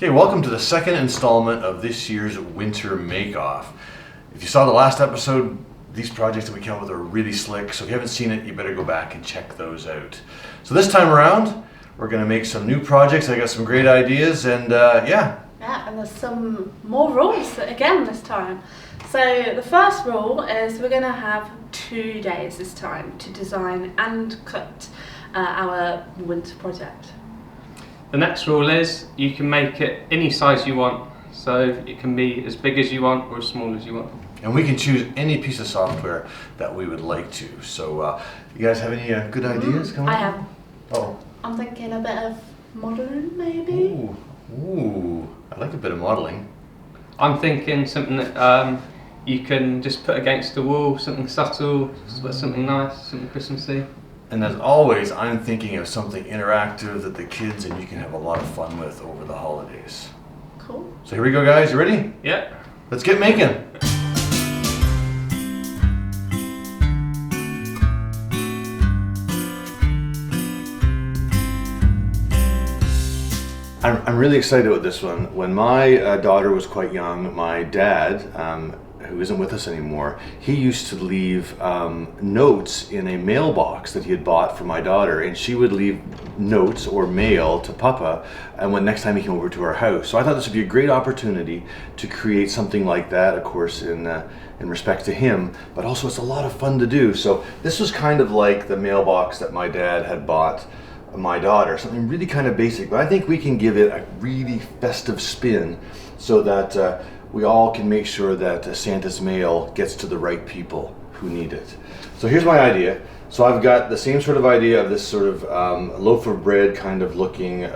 Okay, welcome to the second installment of this year's Winter Makeoff. If you saw the last episode, these projects that we came up with are really slick, so if you haven't seen it, you better go back and check those out. So this time around, we're going to make some new projects. I got some great ideas, and yeah, and there's some more rules again this time. So the first rule is we're going to have 2 days this time to design and cut our winter project. The next rule is you can make it any size you want, so it can be as big as you want or as small as you want. And we can choose any piece of software that we would like to. So you guys have any good ideas? I have. Oh. I'm thinking a bit of modelling maybe. Ooh, I like a bit of modeling. I'm thinking something that you can just put against the wall, something subtle, something nice, something Christmassy. And as always, I'm thinking of something interactive that the kids and you can have a lot of fun with over the holidays. Cool. So here we go, guys. You ready? Yeah. Let's get making. I'm really excited about this one. When my daughter was quite young, my dad, who isn't with us anymore, he used to leave notes in a mailbox that he had bought for my daughter, and she would leave notes or mail to Papa and when next time he came over to our house. So I thought this would be a great opportunity to create something like that, of course in respect to him, but also it's a lot of fun to do. So this was kind of like the mailbox that my dad had bought my daughter, something really kind of basic, but I think we can give it a really festive spin so that we all can make sure that Santa's mail gets to the right people who need it. So here's my idea. So I've got the same sort of idea of this sort of loaf of bread kind of looking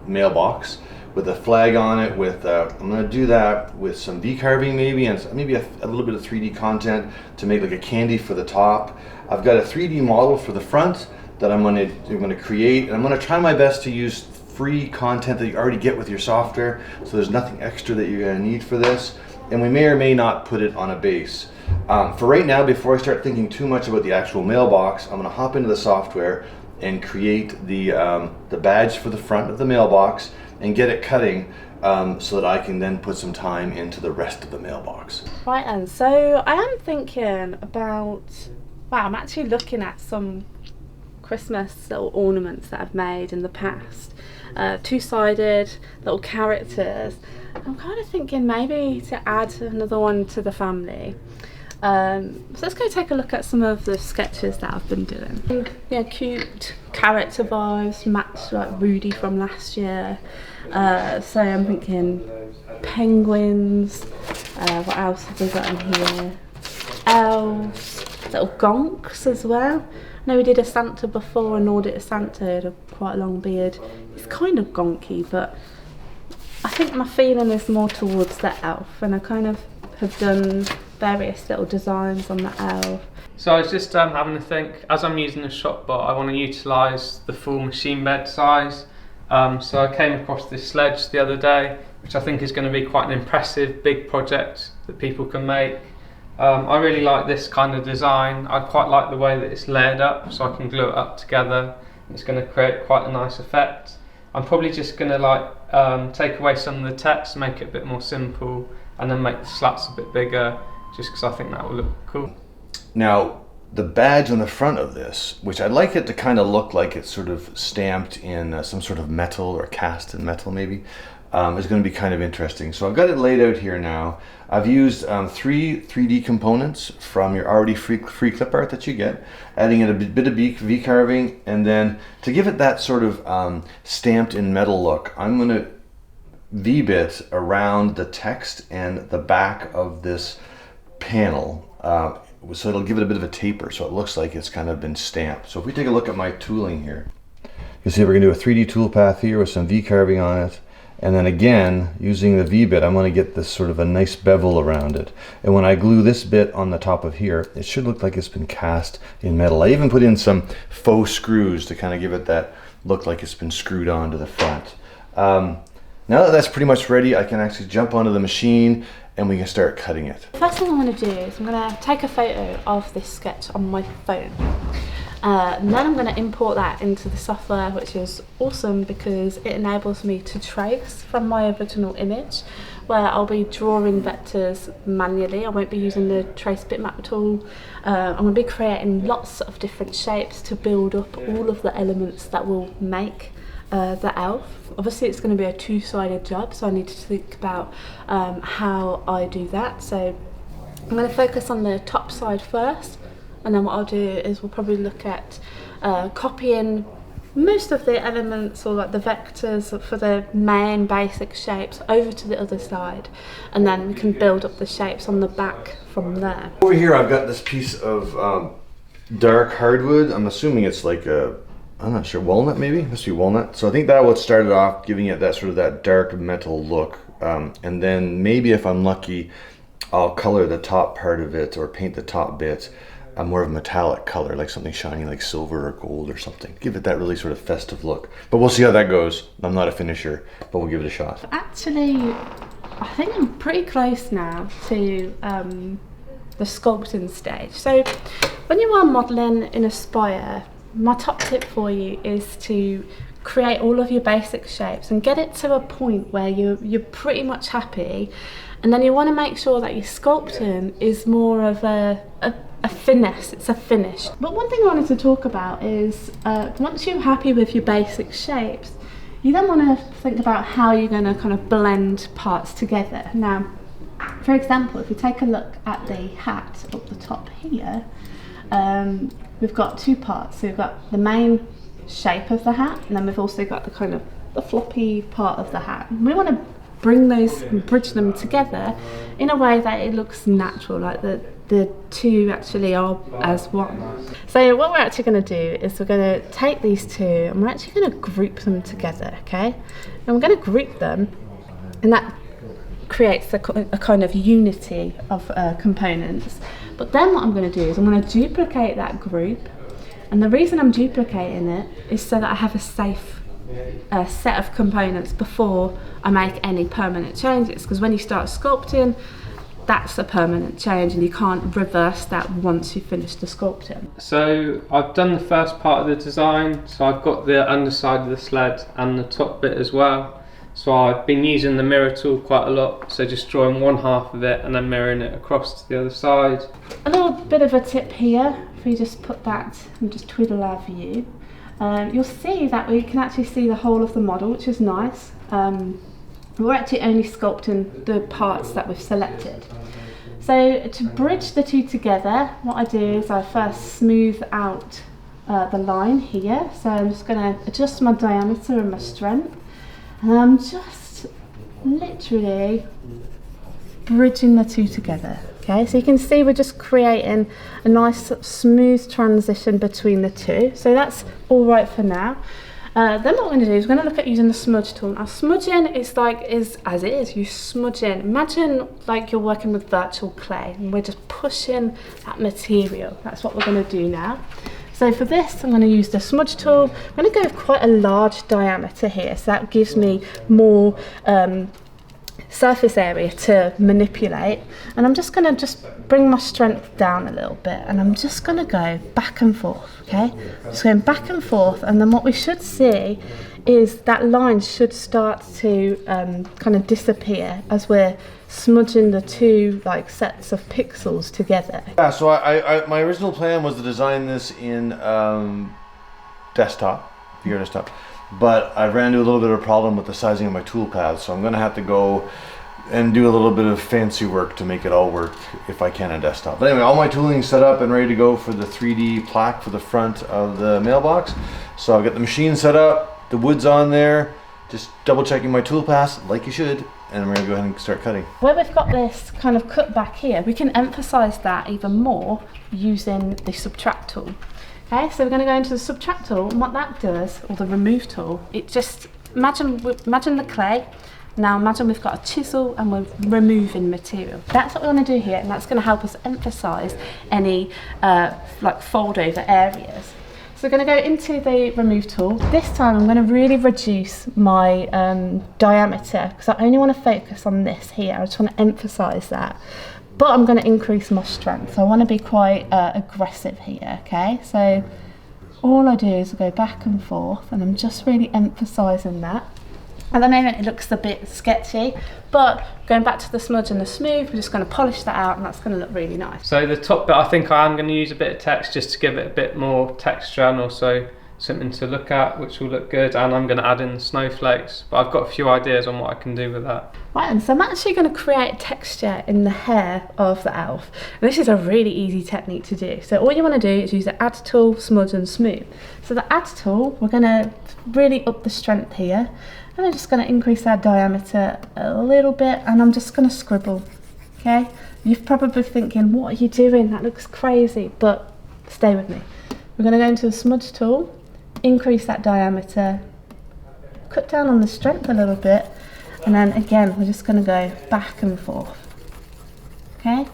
mailbox with a flag on it with, I'm going to do that with some VCarving maybe, and maybe a little bit of 3D content to make like a candy for the top. I've got a 3D model for the front that I'm going to create, and I'm going to try my best to use free content that you already get with your software, so there's nothing extra that you're going to need for this, and we may or may not put it on a base. For right now, before I start thinking too much about the actual mailbox, I'm going to hop into the software and create the badge for the front of the mailbox and get it cutting so that I can then put some time into the rest of the mailbox. Right, and so I am thinking about, wow, I'm actually looking at some Christmas little ornaments that I've made in the past, two-sided little characters. I'm kind of thinking maybe to add another one to the family. So let's go take a look at some of the sketches that I've been doing. Yeah, cute character vibes, match like Rudy from last year. So I'm thinking penguins. What else have we got in here? Elves, little gonks as well. No, we did a Santa before, an audit of Santa, had a quite long beard. It's kind of gonky, but I think my feeling is more towards the elf, and I kind of have done various little designs on the elf. So I was just having a think, as I'm using the shop bot, I want to utilise the full machine bed size. So I came across this sledge the other day, which I think is going to be quite an impressive big project that people can make. I really like this kind of design. I quite like the way that it's layered up, so I can glue it up together. It's going to create quite a nice effect. I'm probably just going to take away some of the text, make it a bit more simple, and then make the slats a bit bigger, just because I think that will look cool. Now, the badge on the front of this, which I'd like it to kind of look like it's sort of stamped in some sort of metal or cast in metal maybe, is going to be kind of interesting. So I've got it laid out here now. I've used 3D components from your already free clip art that you get, adding in a bit of V-carving, and then to give it that sort of stamped in metal look, I'm going to V-bit around the text and the back of this panel, so it'll give it a bit of a taper, so it looks like it's kind of been stamped. So if we take a look at my tooling here, you see we're going to do a 3D toolpath here with some V-carving on it. And then again, using the V-bit, I'm going to get this sort of a nice bevel around it. And when I glue this bit on the top of here, it should look like it's been cast in metal. I even put in some faux screws to kind of give it that look like it's been screwed onto the front. Now that that's pretty much ready, I can actually jump onto the machine and we can start cutting it. First thing I'm going to do is I'm going to take a photo of this sketch on my phone. And then I'm going to import that into the software, which is awesome because it enables me to trace from my original image, where I'll be drawing vectors manually. I won't be using the trace bitmap tool. I'm going to be creating lots of different shapes to build up all of the elements that will make the elf. Obviously it's going to be a two-sided job, so I need to think about how I do that. So I'm going to focus on the top side first, and then what I'll do is we'll probably look at copying most of the elements, or like the vectors for the main basic shapes, over to the other side, and then we can build up the shapes on the back from there. Over here I've got this piece of dark hardwood. I'm assuming it's like a, I'm not sure, walnut maybe? It must be walnut. So I think that would start it off, giving it that sort of that dark metal look. And then maybe if I'm lucky, I'll color the top part of it, or paint the top bit a more of a metallic color, like something shiny like silver or gold or something. Give it that really sort of festive look. But we'll see how that goes. I'm not a finisher, but we'll give it a shot. Actually, I think I'm pretty close now to the sculpting stage. So when you are modelling in Aspire, my top tip for you is to create all of your basic shapes and get it to a point where you're pretty much happy, and then you want to make sure that your sculpting is more of a finesse, it's a finish. But one thing I wanted to talk about is once you're happy with your basic shapes, you then want to think about how you're going to kind of blend parts together. Now, for example, if we take a look at the hat up the top here, we've got two parts. So we've got the main shape of the hat, and then we've also got the kind of the floppy part of the hat. And we want to bring those and bridge them together in a way that it looks natural, like the two actually are as one. So what we're actually going to do is we're going to take these two and we're actually going to group them together, okay? And we're going to group them, and that creates a kind of unity of components. But then what I'm going to do is I'm going to duplicate that group, and the reason I'm duplicating it is so that I have a safe set of components before I make any permanent changes, because when you start sculpting, that's a permanent change and you can't reverse that once you finish the sculpting. So I've done the first part of the design, so I've got the underside of the sled and the top bit as well. So I've been using the mirror tool quite a lot, so just drawing one half of it and then mirroring it across to the other side. A little bit of a tip here, if we just put that and just twiddle our view, you'll see that we can actually see the whole of the model, which is nice. We're actually only sculpting the parts that we've selected. So to bridge the two together, what I do is I first smooth out the line here. So I'm just going to adjust my diameter and my strength, and I'm just literally bridging the two together. Okay, so you can see we're just creating a nice smooth transition between the two. So that's all right for now. Then what we're going to do is we're going to look at using the smudge tool. Now smudging is as it is, you smudge in. Imagine like you're working with virtual clay and we're just pushing that material. That's what we're going to do now. So for this, I'm going to use the smudge tool. I'm going to go with quite a large diameter here, so that gives me more surface area to manipulate, and I'm just going to bring my strength down a little bit, and I'm just going to go back and forth, okay? Just going back and forth, and then what we should see is that line should start to kind of disappear as we're smudging the two like sets of pixels together. Yeah, so my original plan was to design this in desktop, VCarve desktop. But I ran into a little bit of a problem with the sizing of my tool paths, so I'm going to have to go and do a little bit of fancy work to make it all work if I can on desktop. But anyway, all my tooling is set up and ready to go for the 3D plaque for the front of the mailbox. So I've got the machine set up, the wood's on there, just double checking my tool paths like you should, and I'm ready to go ahead and start cutting. Where we've got this kind of cut back here, we can emphasize that even more using the subtract tool. Okay, so we're going to go into the subtract tool, and what that does, or the remove tool, it just, imagine the clay. Now imagine we've got a chisel and we're removing material. That's what we're going to do here, and that's going to help us emphasize any like fold over areas. So we're going to go into the remove tool. This time I'm going to really reduce my diameter, because I only want to focus on this here. I just want to emphasize that. But I'm going to increase my strength. So I want to be quite aggressive here, okay? So all I do is go back and forth, and I'm just really emphasising that. At the moment it looks a bit sketchy, but going back to the smudge and the smooth, we're just going to polish that out, and that's going to look really nice. So the top bit, I think I am going to use a bit of text just to give it a bit more texture and also something to look at, which will look good, and I'm going to add in snowflakes, but I've got a few ideas on what I can do with that. Right, and so I'm actually going to create texture in the hair of the elf, and this is a really easy technique to do. So all you want to do is use the add tool, smudge and smooth. So the add tool, we're going to really up the strength here, and I'm just going to increase our diameter a little bit, and I'm just going to scribble. Okay, you're probably thinking, what are you doing, that looks crazy, but stay with me. We're going to go into the smudge tool, increase that diameter, cut down on the strength a little bit, and then again we're just going to go back and forth. Okay,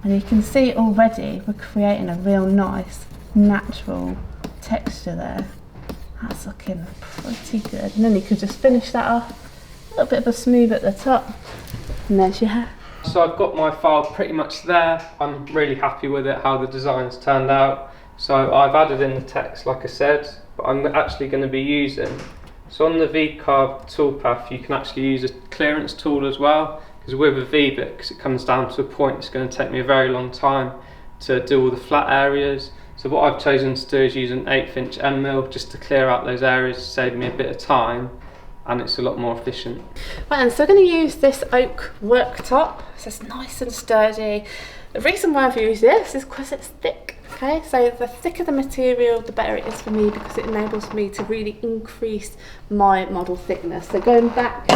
and you can see already we're creating a real nice natural texture there. That's looking pretty good, and then you could just finish that off, a little bit of a smooth at the top, and there's your hair. So I've got my file pretty much there. I'm really happy with it, how the design's turned out. So I've added in the text like I said, but I'm actually going to be using, so on the VCarve toolpath you can actually use a clearance tool as well, because with a V-bit, because it comes down to a point, it's going to take me a very long time to do all the flat areas. So what I've chosen to do is use an 1/8 inch end mill just to clear out those areas, to save me a bit of time, and it's a lot more efficient. Right, and so we're going to use this oak worktop, so it's nice and sturdy. The reason why I've used this is because it's thick. Okay, so the thicker the material, the better it is for me, because it enables me to really increase my model thickness. So going back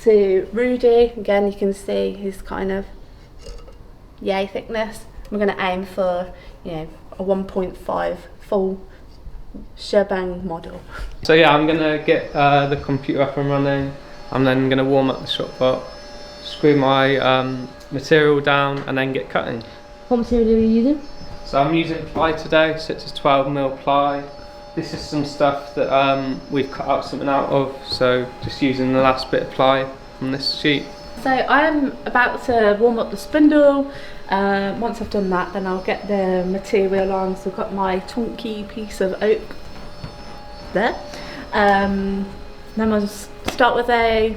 to Rudy, again you can see his kind of yay thickness. We're going to aim for, you know, a 1.5 full shebang model. So yeah, I'm going to get the computer up and running. I'm then going to warm up the shop bot, screw my material down, and then get cutting. What material are you using? So I'm using ply today, so it's 12mm ply. This is some stuff that we've cut out something out of, so just using the last bit of ply from this sheet. So I'm about to warm up the spindle. Once I've done that, then I'll get the material on. So I've got my chunky piece of oak there. Then I'll just start with a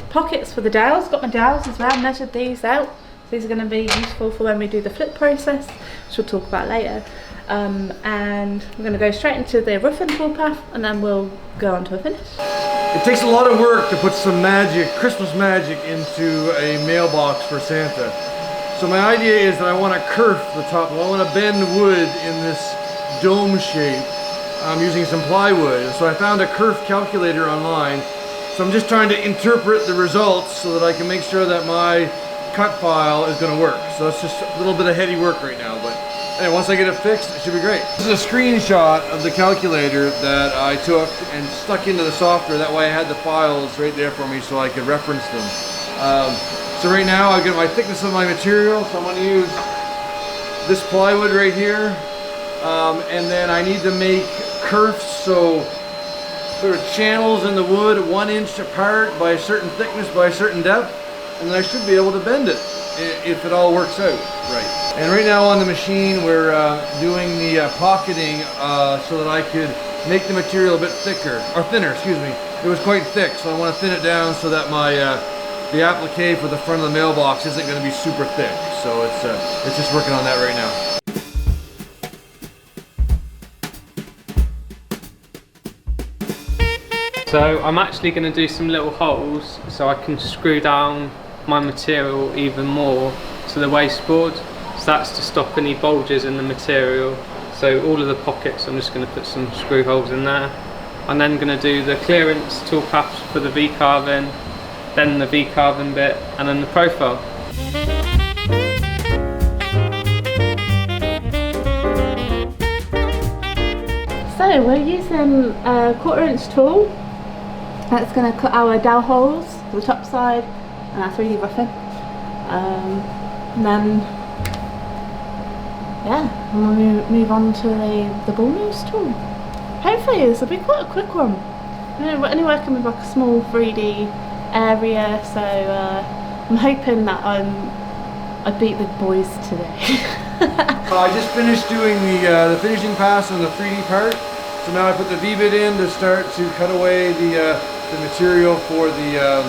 pockets for the dowels. Got my dowels as well, measured these out. These are going to be useful for when we do the flip process, which we'll talk about later. And we're going to go straight into the roughing toolpath, and then we'll go on to a finish. It takes a lot of work to put some magic, Christmas magic, into a mailbox for Santa. So my idea is that I want to curf the top. I want to bend wood in this dome shape. I'm using some plywood. So I found a curf calculator online. So I'm just trying to interpret the results so that I can make sure that my cut file is going to work. So it's just a little bit of heady work right now, but anyway, once I get it fixed, it should be great. This is a screenshot of the calculator that I took and stuck into the software. That way I had the files right there for me so I could reference them. So right now I've got my thickness of my material, so I'm going to use this plywood right here. And then I need to make curves, so sort of channels in the wood 1 inch apart by a certain thickness by a certain depth. And then I should be able to bend it if it all works out right. And right now on the machine we're doing the pocketing so that I could make the material a bit thicker, or thinner, excuse me. It was quite thick, so I want to thin it down so that my the applique for the front of the mailbox isn't going to be super thick. So it's just working on that right now. So I'm actually going to do some little holes so I can screw down my material even more to the wasteboard. So that's to stop any bulges in the material. So all of the pockets, I'm just going to put some screw holes in there. I'm then going to do the clearance toolpath for the V-carving, then the V-carving bit, and then the profile. So we're using a 1/4 inch tool. That's going to cut our dowel holes to the top side and our 3D roughing. And then, yeah, we'll move on to the ball nose tool. Hopefully this will be quite a quick one. We're only working with like a small 3D area, so I'm hoping that I beat the boys today. I just finished doing the finishing pass on the 3D part. So now I put the V-bit in to start to cut away the material for the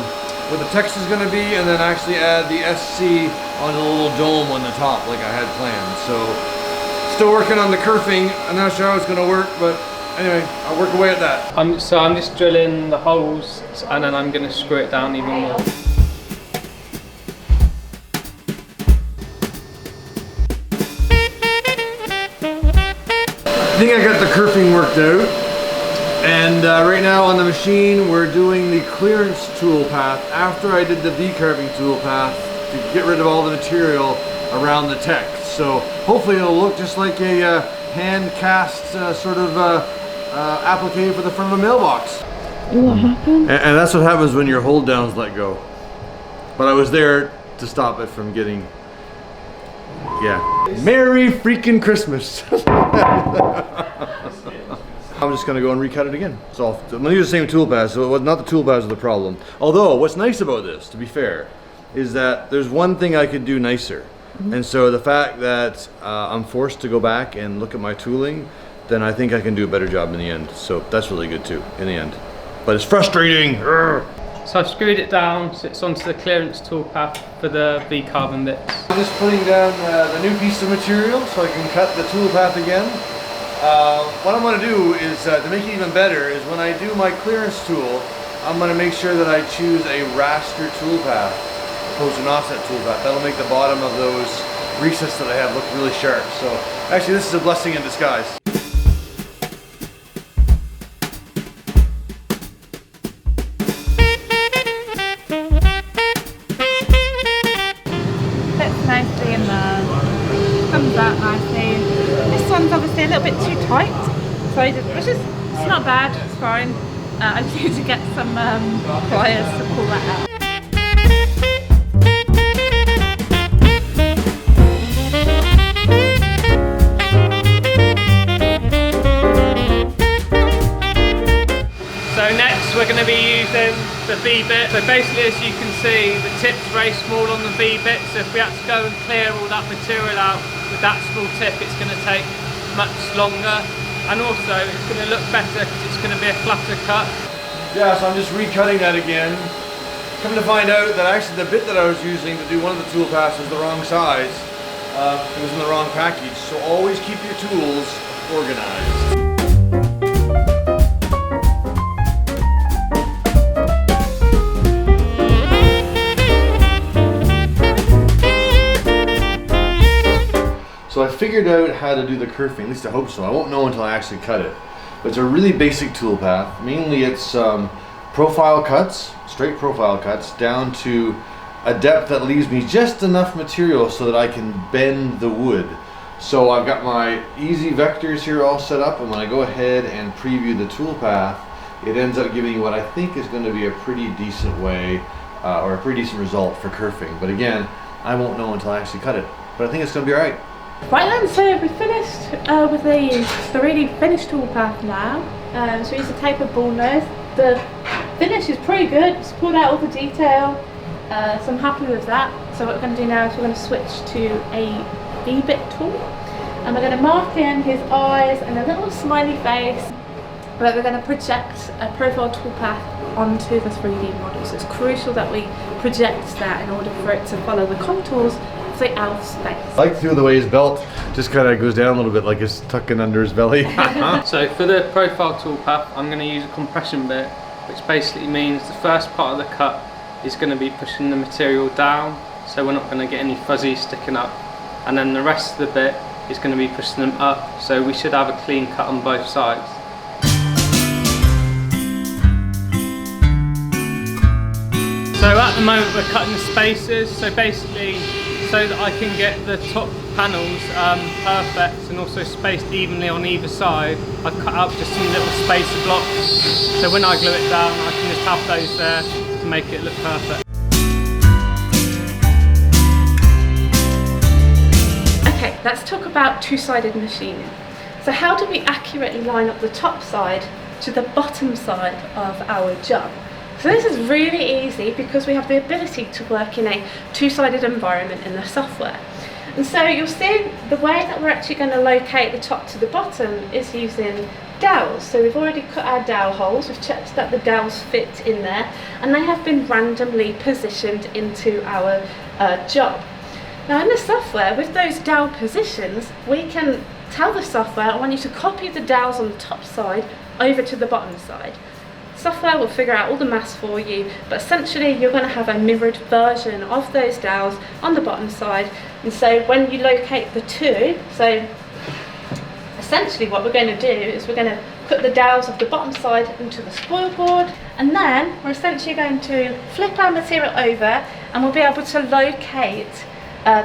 where the text is going to be, and then actually add the SC on the little dome on the top like I had planned. So still working on the curving. I'm not sure how it's going to work, but anyway, I'll work away at that. So I'm just drilling the holes, and then I'm going to screw it down even more. I think I got the curving worked out, and right now on the machine we're doing the clearance tool path after I did the V-carving tool path to get rid of all the material around the text. So hopefully it'll look just like a hand cast sort of applique for the front of a mailbox. What happened? And that's what happens when your hold downs let go. But I was there to stop it from getting, yeah. Merry freaking Christmas. I'm just gonna go and recut it again. So I'm gonna use the same toolpath, so it was not the toolpaths are the problem. Although, what's nice about this, to be fair, is that there's one thing I could do nicer. And so the fact that I'm forced to go back and look at my tooling, then I think I can do a better job in the end. So that's really good too, in the end. But it's frustrating. Urgh. So I've screwed it down, so it's onto the clearance toolpath for the V-carve bits. I'm just putting down the new piece of material so I can cut the toolpath again. What I'm going to do is, to make it even better, is when I do my clearance tool, I'm going to make sure that I choose a raster toolpath opposed to an offset toolpath. That'll make the bottom of those recesses that I have look really sharp. So actually this is a blessing in disguise. Fits nicely in there. Comes out nicely. This one's obviously a little bit too tight, so it's not bad, it's fine. I just need to get some pliers to pull that out. So next we're going to be using the V-bit. So basically, as you can see, the tip's very small on the V-bit, so if we had to go and clear all that material out with that small tip, it's going to take much longer, and also it's going to look better because it's going to be a flatter cut. Yeah, so I'm just recutting that again. Come to find out that actually the bit that I was using to do one of the tool paths was the wrong size. It was in the wrong package, so always keep your tools organized. So I figured out how to do the curving, at least I hope so. I won't know until I actually cut it. But it's a really basic tool path. Mainly it's profile cuts, straight profile cuts, down to a depth that leaves me just enough material so that I can bend the wood. So I've got my easy vectors here all set up, and when I go ahead and preview the tool path, it ends up giving you what I think is going to be a pretty decent way, or a pretty decent result for curving. But again, I won't know until I actually cut it. But I think it's going to be alright. Right then, so we finished with the really finished toolpath now. So we used a tapered ball nose. The finish is pretty good. It's pulled out all the detail, so I'm happy with that. So what we're going to do now is we're going to switch to a V-bit tool, and we're going to mark in his eyes and a little smiley face. But we're going to project a profile toolpath onto the 3D model. So it's crucial that we project that in order for it to follow the contours of the elf's face. I like to feel the way his belt just kind of goes down a little bit, like it's tucking under his belly. So for the profile toolpath, I'm going to use a compression bit, which basically means the first part of the cut is going to be pushing the material down, so we're not going to get any fuzzy sticking up, and then the rest of the bit is going to be pushing them up, so we should have a clean cut on both sides. So at the moment we're cutting the spaces, so basically so that I can get the top panels perfect and also spaced evenly on either side, I've cut out just some little spacer blocks, so when I glue it down I can just have those there to make it look perfect. Okay, let's talk about two-sided machining. So how do we accurately line up the top side to the bottom side of our job? So this is really easy because we have the ability to work in a two-sided environment in the software. And so you'll see the way that we're actually going to locate the top to the bottom is using dowels. So we've already cut our dowel holes, we've checked that the dowels fit in there, and they have been randomly positioned into our job. Now in the software, with those dowel positions, we can tell the software, I want you to copy the dowels on the top side over to the bottom side. Software will figure out all the maths for you, but essentially you're going to have a mirrored version of those dowels on the bottom side. And so when you locate the two, so essentially what we're going to do is we're going to put the dowels of the bottom side into the spoil board, and then we're essentially going to flip our material over and we'll be able to locate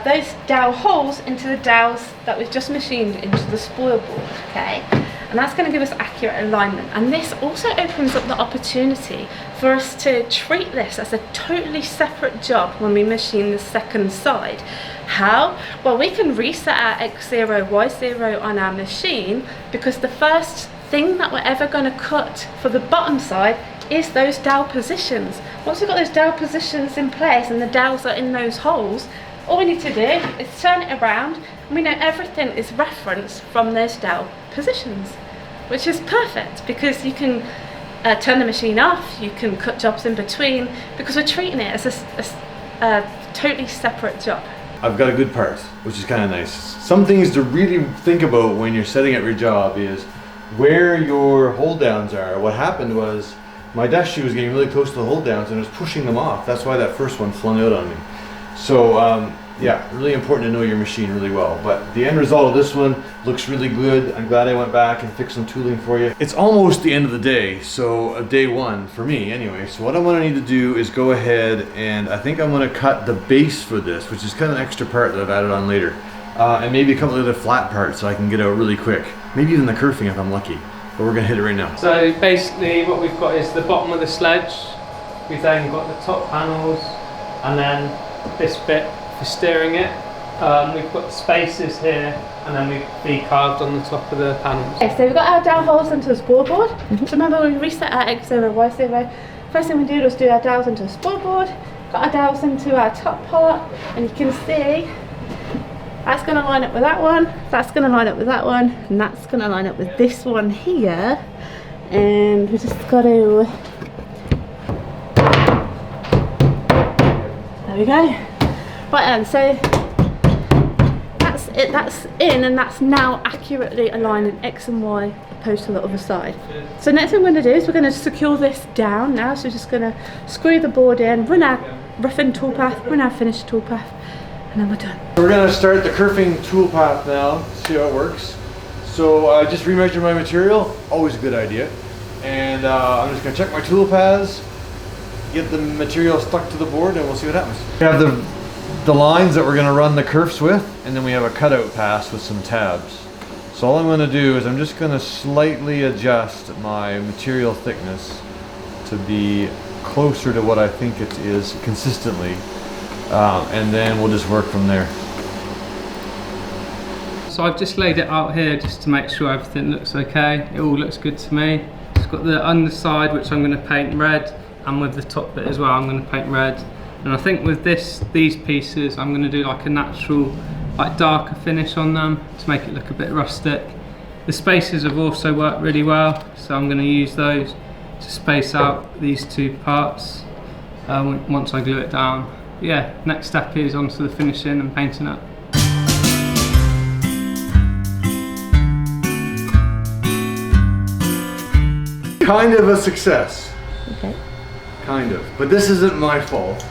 those dowel holes into the dowels that we've just machined into the spoil board, okay? And that's going to give us accurate alignment. And this also opens up the opportunity for us to treat this as a totally separate job when we machine the second side. How? Well, we can reset our X0, Y0 on our machine, because the first thing that we're ever going to cut for the bottom side is those dowel positions. Once we've got those dowel positions in place and the dowels are in those holes, all we need to do is turn it around and we know everything is referenced from those dowel positions, which is perfect because you can turn the machine off, you can cut jobs in between, because we're treating it as a totally separate job. I've got a good part, which is kind of nice. Some things to really think about when you're setting up your job is where your hold downs are. What happened was my desk shoe was getting really close to the hold downs and it was pushing them off. That's why that first one flung out on me. So yeah, really important to know your machine really well. But the end result of this one looks really good. I'm glad I went back and fixed some tooling for you. It's almost the end of the day, so day one for me anyway. So what I'm gonna need to do is go ahead and I think I'm gonna cut the base for this, which is kind of an extra part that I've added on later. And maybe a couple of other flat parts so I can get out really quick. Maybe even the kerfing if I'm lucky. But we're gonna hit it right now. So basically what we've got is the bottom of the sledge. We've then got the top panels and then this bit for steering it. We've got the spaces here and then we've VCarved on the top of the panels. Okay, so we've got our dowel holes into the spoil board. So remember when we reset our X0, Y0, first thing we did was do our dowels into the spoil board, got our dowels into our top part, and you can see that's going to line up with that one, that's going to line up with that one, and that's going to line up with this one here. And we just got to, there we go. Right then, so that's it, that's in, and that's now accurately aligned in X and Y opposed to the other side. So next thing we're going to do is we're going to secure this down now, so we're just going to screw the board in, run our rough-in toolpath, run our finish toolpath, and then we're done. We're going to start the kerfing toolpath now, see how it works. So just remeasure my material, always a good idea. And I'm just going to check my tool paths, get the material stuck to the board, and we'll see what happens. We have the lines that we're going to run the kerfs with, and then we have a cutout pass with some tabs. So all I'm going to do is I'm just going to slightly adjust my material thickness to be closer to what I think it is consistently, and then we'll just work from there. So I've just laid it out here just to make sure everything looks okay. It all looks good to me. It's got the underside which I'm going to paint red, and with the top bit as well I'm going to paint red. And I think with these pieces I'm going to do like a natural, like darker finish on them to make it look a bit rustic. The spaces have also worked really well, so I'm going to use those to space out these two parts once I glue it down. But yeah, next step is onto the finishing and painting it. Kind of a success. Okay. Kind of. But this isn't my fault.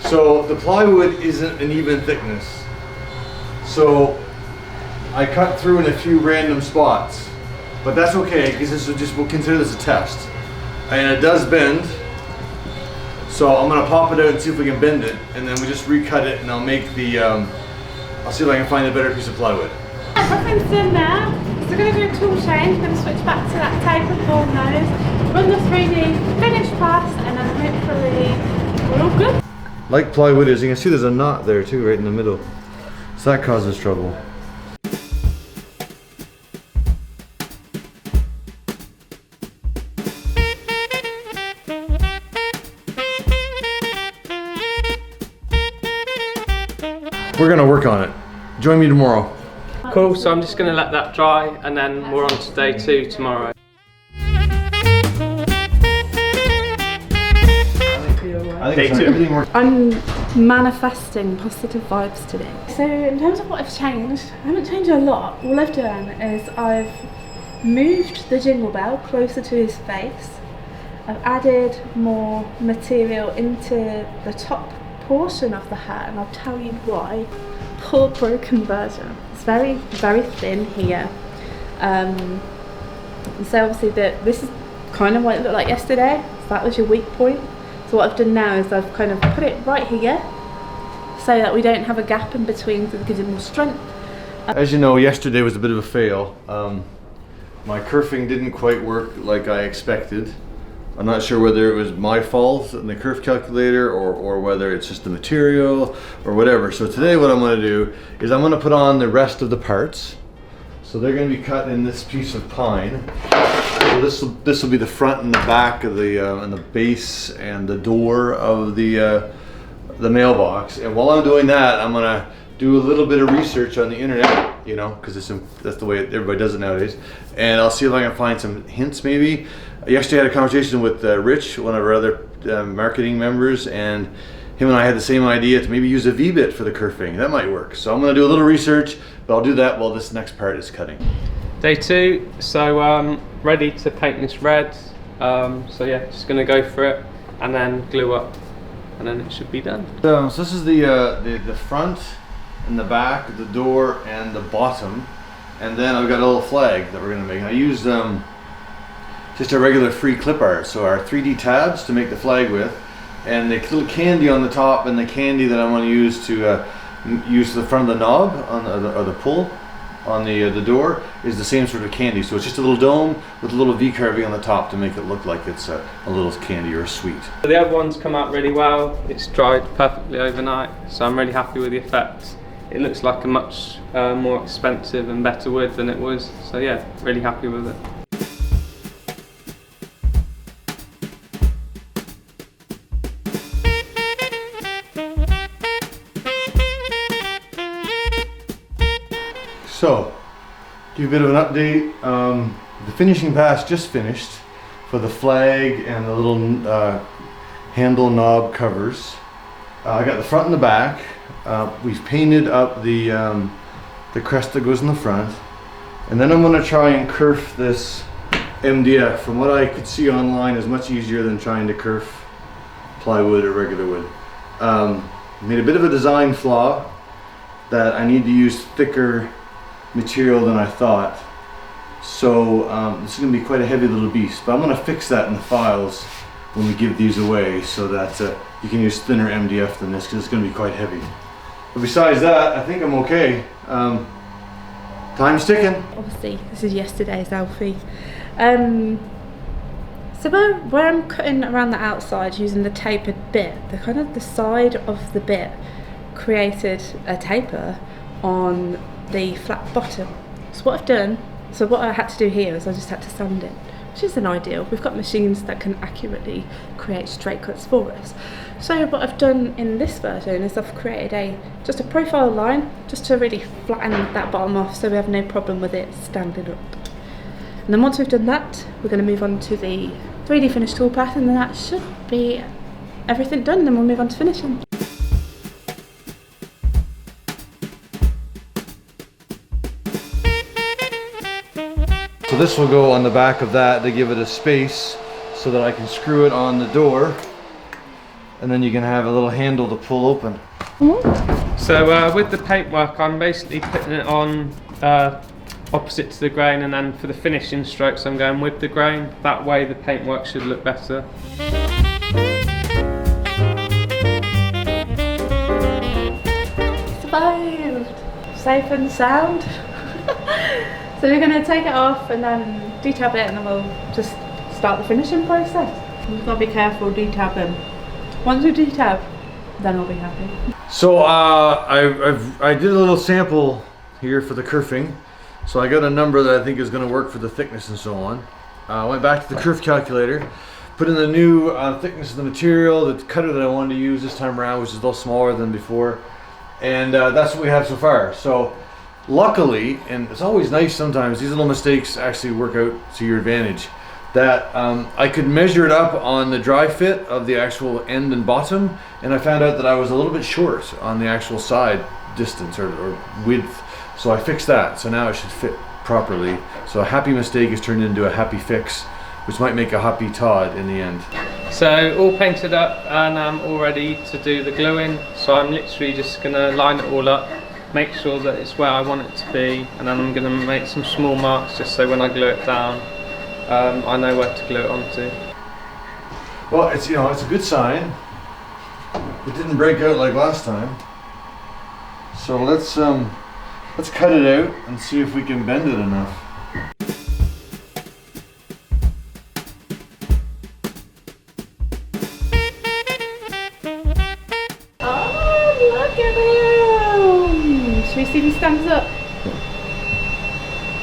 So the plywood isn't an even thickness. So I cut through in a few random spots. But that's okay, because this is just, we'll consider this a test. And it does bend. So I'm gonna pop it out and see if we can bend it, and then we just recut it, and I'll make the, I'll see if I can find a better piece of plywood. Everything's done now. So we're going to do a tool change, we're going to switch back to that tapered ball nose, run the 3D finish pass, and then hopefully we're all good. Like plywood is, you can see there's a knot there too, right in the middle. So that causes trouble. we're gonna work on it. Join me tomorrow. Cool, so I'm just going to let that dry and then we're on to day 2 tomorrow. Day 2. I'm manifesting positive vibes today. So in terms of what I've changed, I haven't changed a lot. All I've done is I've moved the jingle bell closer to his face. I've added more material into the top portion of the hat, and I'll tell you why. Poor broken version. It's very, very thin here. So obviously this is kind of what it looked like yesterday. So that was your weak point. So what I've done now is I've kind of put it right here so that we don't have a gap in between, so it gives it more strength. As you know, yesterday was a bit of a fail. My kerfing didn't quite work like I expected. I'm not sure whether it was my fault in the curf calculator or whether it's just the material or whatever. So today what I'm going to do is I'm going to put on the rest of the parts. So they're going to be cut in this piece of pine. So this will be the front and the back of the and the base and the door of the mailbox. And while I'm doing that, I'm going to do a little bit of research on the internet, you know, because that's the way everybody does it nowadays. And I'll see if I can find some hints maybe. Yesterday I had a conversation with Rich, one of our other marketing members, and him and I had the same idea to maybe use a V-bit for the kerfing. That might work. So I'm going to do a little research, but I'll do that while this next part is cutting. Day 2, so ready to paint this red. So yeah, just going to go for it and then glue up and then it should be done. So this is the front and the back, the door and the bottom, and then I've got a little flag that we're going to make. I used just a regular free clip art, so our 3D tabs to make the flag with, and the little candy on the top, and the candy that I want to use to use the front of the knob on or the pull on the door is the same sort of candy. So it's just a little dome with a little V-carving on the top to make it look like it's a little candy or a sweet. The other one's come out really well. It's dried perfectly overnight, so I'm really happy with the effect. It looks like a much more expensive and better wood than it was. So yeah, really happy with it. So, give you a bit of an update. The finishing pass just finished for the flag and the little handle knob covers. I got the front and the back. We've painted up the crest that goes in the front. And then I'm going to try and kerf this MDF. From what I could see online, is much easier than trying to kerf plywood or regular wood. Made a bit of a design flaw that I need to use thicker material than I thought. So this is going to be quite a heavy little beast, but I'm going to fix that in the files when we give these away so that you can use thinner MDF than this, because it's going to be quite heavy. But besides that, I think I'm okay. Time's ticking. Obviously, this is yesterday's Alfie. So where I'm cutting around the outside using the tapered bit, the side of the bit created a taper on the flat bottom. So what I've done, so what I had to do here is I just had to sand it, which isn't ideal. We've got machines that can accurately create straight cuts for us. So what I've done in this version is I've created just a profile line just to really flatten that bottom off so we have no problem with it standing up. And then once we've done that, we're going to move on to the 3D finish toolpath, and then that should be everything done, and then we'll move on to finishing. So this will go on the back of that to give it a space so that I can screw it on the door, and then you can have a little handle to pull open. So with the paintwork, I'm basically putting it on opposite to the grain, and then for the finishing strokes I'm going with the grain. That way the paintwork should look better. Survived! Safe and sound. So we're going to take it off and then detab it, and then we'll just start the finishing process. We've got to be careful detabbing. Once we detab, then we'll be happy. So I did a little sample here for the kerfing. So I got a number that I think is going to work for the thickness and so on. I went back to the curf calculator, put in the new thickness of the material, the cutter that I wanted to use this time around, which is a little smaller than before, And that's what we have so far. So luckily, and it's always nice sometimes, these little mistakes actually work out to your advantage, that I could measure it up on the dry fit of the actual end and bottom, and I found out that I was a little bit short on the actual side distance or width. So I fixed that, so now it should fit properly. So a happy mistake is turned into a happy fix, which might make a happy Todd in the end. So all painted up and I'm all ready to do the gluing. So I'm literally just gonna line it all up, make sure that it's where I want it to be, and then I'm gonna make some small marks just so when I glue it down, I know where to glue it onto. Well, it's, you know, it's a good sign. It didn't break out like last time. So let's cut it out and see if we can bend it enough. Oh, look at him! Should we see if he stands up?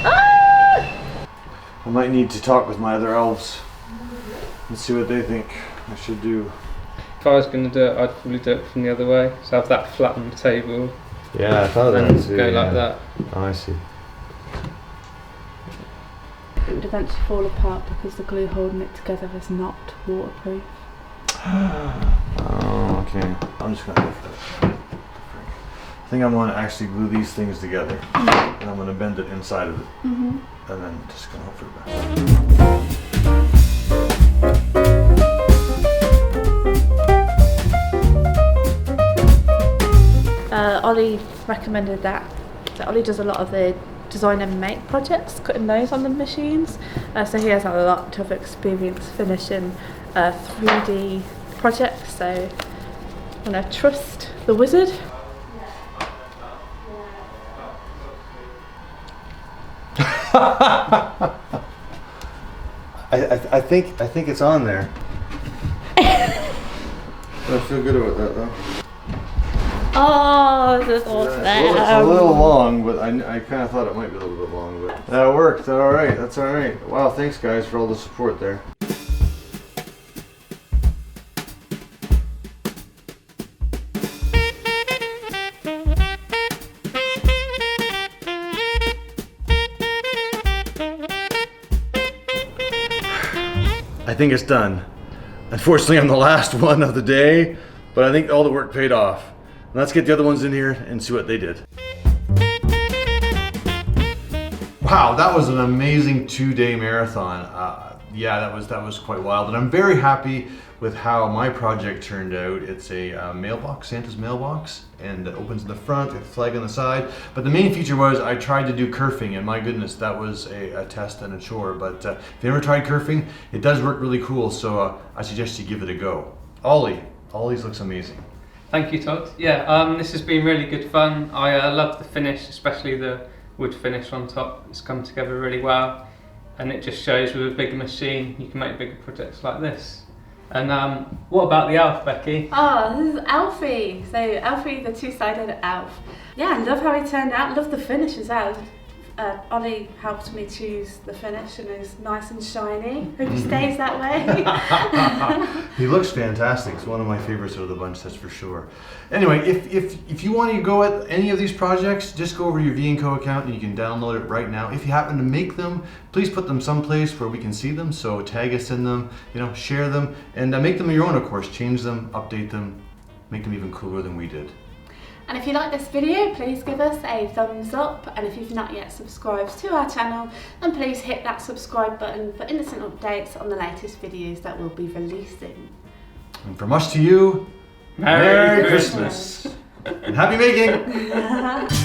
Ah! I might need to talk with my other elves and see what they think I should do. If I was going to do it, I'd probably do it from the other way. So have that flat on the table. Yeah, I thought and that too. go like that. Oh, I see. It would eventually fall apart because the glue holding it together is not waterproof. Oh, okay. I'm just gonna go for it. I think I'm gonna actually glue these things together, and I'm gonna bend it inside of it, and then just gonna hope for the best. Ollie recommended that. So Ollie does a lot of the design and make projects, cutting those on the machines. So he has a lot of experience finishing 3D projects. So I'm gonna trust the wizard. I think it's on there. I feel good about that though. Oh, this is awesome. It's a little long, but I kind of thought it might be a little bit long, but that worked. All right, that's all right. Wow, thanks guys for all the support there. I think it's done. Unfortunately, I'm the last one of the day, but I think all the work paid off. Let's get the other ones in here and see what they did. Wow, that was an amazing 2-day marathon. Yeah, that was quite wild, and I'm very happy with how my project turned out. It's a mailbox, Santa's mailbox, and it opens in the front, with a flag on the side. But the main feature was I tried to do curving, and my goodness, that was a test and a chore. But if you never tried curving, it does work really cool, so I suggest you give it a go. Ollie's looks amazing. Thank you, Todd. Yeah, this has been really good fun. I love the finish, especially the wood finish on top. It's come together really well, and it just shows with a bigger machine you can make bigger projects like this. And what about the elf, Becky? Oh, this is Alfie. So Alfie, the two-sided elf. Yeah, I love how he turned out. Love the finish as well. Ollie helped me choose the finish, and it's nice and shiny. Hope he stays that way. He looks fantastic. It's one of my favorites of the bunch, that's for sure. Anyway, if you want to go at any of these projects, just go over to your V&Co account and you can download it right now. If you happen to make them, please put them someplace where we can see them. So tag us in them, share them, and make them your own, of course. Change them, update them, make them even cooler than we did. And if you like this video, please give us a thumbs up, and if you've not yet subscribed to our channel, then please hit that subscribe button for instant updates on the latest videos that we'll be releasing. And from us to you, Merry Christmas and happy making!